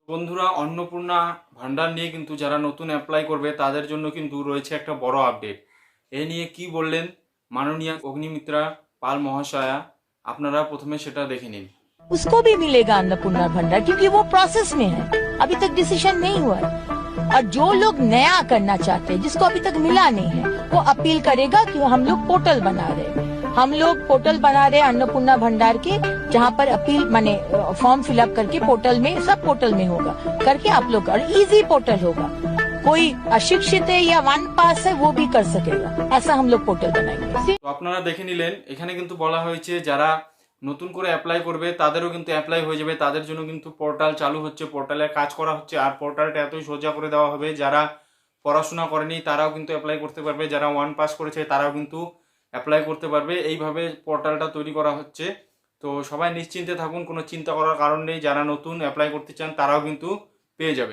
বন্ধুরা, অন্নপূর্ণা ভান্ডার নিয়ে কিন্তু যারা নতুন অ্যাপ্লাই করবে তাদের জন্য কিন্তু রয়েছে একটা বড় আপডেট। এ নিয়ে কি বললেন মাননীয় অগ্নিমিত্রা পাল মহাশয়া, আপনারা প্রথমে সেটা দেখে নিন। उसको भी मिलेगा अन्नपूर्णा भंडार, क्योंकि वो प्रोसेस में है, अभी तक डिसीजन नहीं हुआ है। और जो लोग नया करना चाहते हैं, जिसको अभी तक मिला नहीं है, वो अपील करेगा कि हम लोग पोर्टल बना रहे हैं। हम लोग पोर्टल बना रहे हैं अन्नपूर्णा भंडार के, जहाँ पर अपील माने फॉर्म फिलअप करके पोर्टल में, सब पोर्टल में होगा करके आप लोग, और इजी पोर्टल होगा। कोई अशिक्षित है या वन पास है वो भी कर सकेगा, ऐसा हम लोग पोर्टल बनाएंगे। তো আপনারা দেখে নিলেন, এখানে কিন্তু বলা হয়েছে যারা নতুন করে অ্যাপ্লাই করবে তাদেরও কিন্তু অ্যাপ্লাই হয়ে যাবে, তাদের জন্য কিন্তু পোর্টাল চালু হচ্ছে, পোর্টালে কাজ করা হচ্ছে। আর পোর্টালটা এতই সোজা করে দেওয়া হবে, যারা পড়াশোনা করেনি তারাও কিন্তু অ্যাপ্লাই করতে পারবে, যারা ওয়ান পাস করেছে তারাও কিন্তু অ্যাপ্লাই করতে পারবে। এইভাবে পোর্টালটা তৈরি করা হচ্ছে। তো সবাই নিশ্চিন্তে থাকুন, কোনো চিন্তা করার কারণ নেই। যারা নতুন অ্যাপ্লাই করতে চান তারাও কিন্তু পেয়ে যাবে।